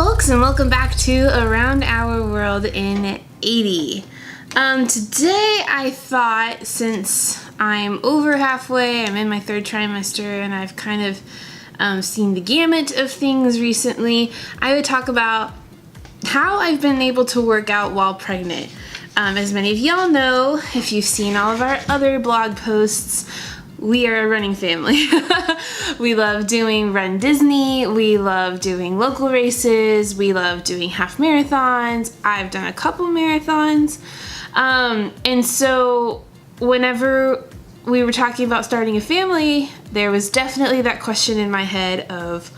folks, and welcome back to Around Our World in 80. Today I thought, since I'm over halfway, I'm in my third trimester, and I've kind of seen the gamut of things recently, I would talk about how I've been able to work out while pregnant. As many of y'all know, if you've seen all of our other blog posts, we are a running family. We love doing Run Disney, we love doing local races, we love doing half marathons. I've done a couple marathons. And so whenever we were talking about starting a family, there was definitely that question in my head of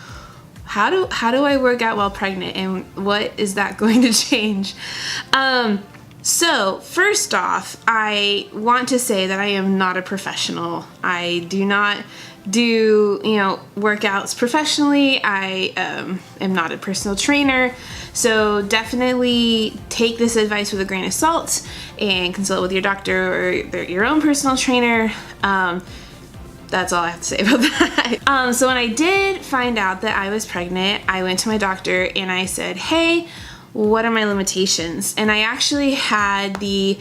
how do I work out while pregnant, and what is that going to change? So first off, I want to say that I am not a professional. I do not do, workouts professionally. I am not a personal trainer. So definitely take this advice with a grain of salt and consult with your doctor or your own personal trainer. That's all I have to say about that. So when I did find out that I was pregnant, I went to my doctor and I said, hey, what are my limitations? And I actually had the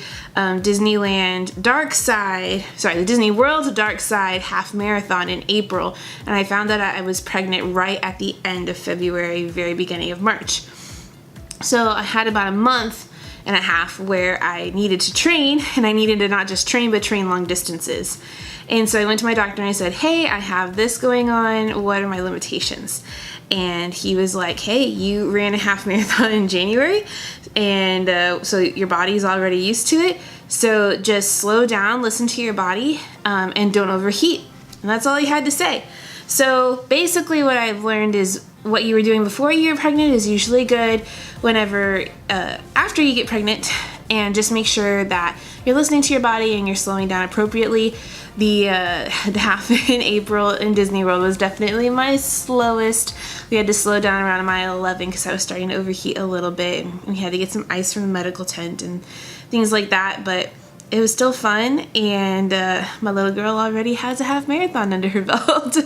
Disney World Dark Side half marathon in April, and I found that I was pregnant right at the end of February, very beginning of March. So I had about a month and a half where I needed to train, and I needed to not just train, but train long distances. And so I went to my doctor and I said, hey, I have this going on, what are my limitations? And he was like, hey, you ran a half marathon in January, and so your body's already used to it, so just slow down, listen to your body, and don't overheat. And that's all he had to say. So basically what I've learned is what you were doing before you were pregnant is usually good whenever, after you get pregnant, and just make sure that you're listening to your body and you're slowing down appropriately. The half in April in Disney World was definitely my slowest. We had to slow down around mile 11 because I was starting to overheat a little bit, and we had to get some ice from the medical tent and things like that, but it was still fun, and my little girl already has a half marathon under her belt.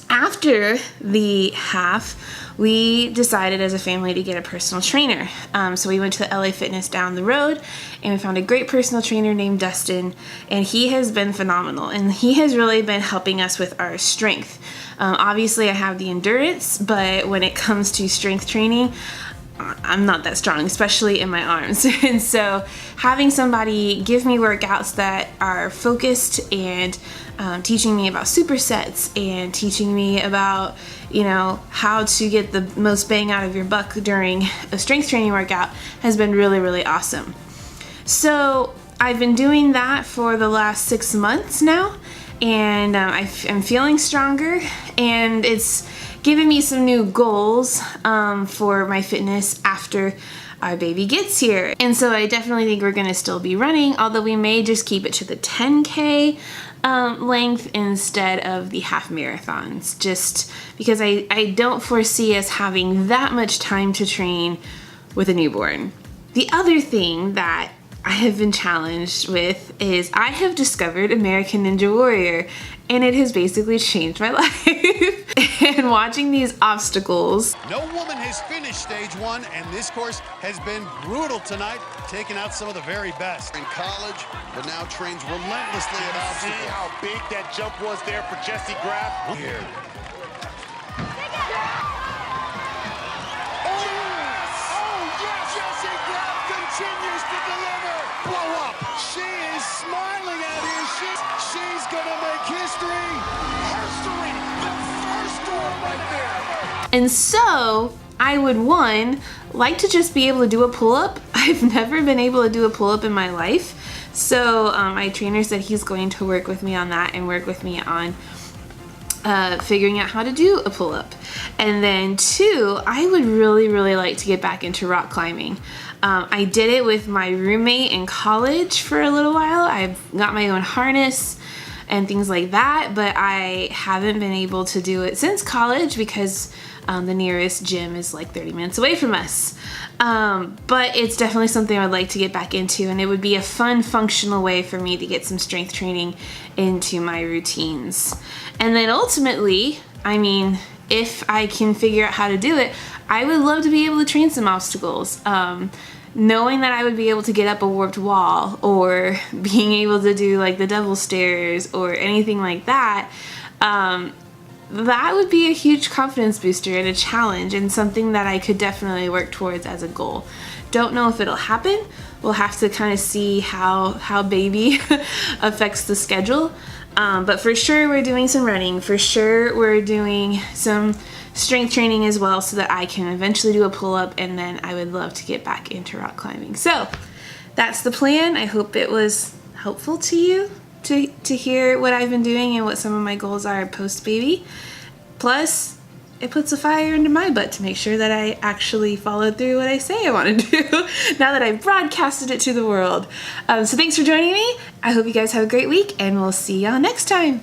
After the half, we decided as a family to get a personal trainer. So we went to the LA Fitness down the road, and we found a great personal trainer named Dustin, and he has been phenomenal, and he has really been helping us with our strength. Obviously I have the endurance, but when it comes to strength training, I'm not that strong, especially in my arms. And so having somebody give me workouts that are focused and teaching me about supersets and teaching me about, how to get the most bang out of your buck during a strength training workout has been really, really awesome. So I've been doing that for the last 6 months now, and I'm feeling stronger, and it's given me some new goals for my fitness after our baby gets here. And so I definitely think we're gonna still be running, although we may just keep it to the 10K length instead of the half marathons, just because I don't foresee us having that much time to train with a newborn. The other thing that I have been challenged with is I have discovered American Ninja Warrior, and it has basically changed my life. And watching these obstacles. No woman has finished stage one, and this course has been brutal tonight, taking out some of the very best. In college, but now trains relentlessly at obstacles. See how big that jump was there for Jessie Graff? Here. Jessie Graff continues to deliver. Blow up. She is smiling out here. She's gonna make history. History. The first one right there. And so I would, like to just be able to do a pull-up. I've never been able to do a pull-up in my life. So my trainer said he's going to work with me on that and work with me on figuring out how to do a pull-up. And then 2, I would really, really like to get back into rock climbing. I did it with my roommate in college for a little while. I've got my own harness and things like that, but I haven't been able to do it since college because the nearest gym is like 30 minutes away from us. But it's definitely something I would like to get back into, and it would be a fun, functional way for me to get some strength training into my routines. And then ultimately, if I can figure out how to do it, I would love to be able to train some obstacles. Knowing that I would be able to get up a warped wall, or being able to do like the devil stairs or anything like that, that would be a huge confidence booster and a challenge, and something that I could definitely work towards as a goal. Don't know if it'll happen. We'll have to kind of see how baby affects the schedule. But for sure we're doing some running. For sure we're doing some strength training as well, so that I can eventually do a pull-up, and then I would love to get back into rock climbing. So that's the plan. I hope it was helpful to you to hear what I've been doing and what some of my goals are post-baby. Plus, it puts a fire into my butt to make sure that I actually follow through what I say I want to do now that I've broadcasted it to the world. So thanks for joining me. I hope you guys have a great week, and we'll see y'all next time.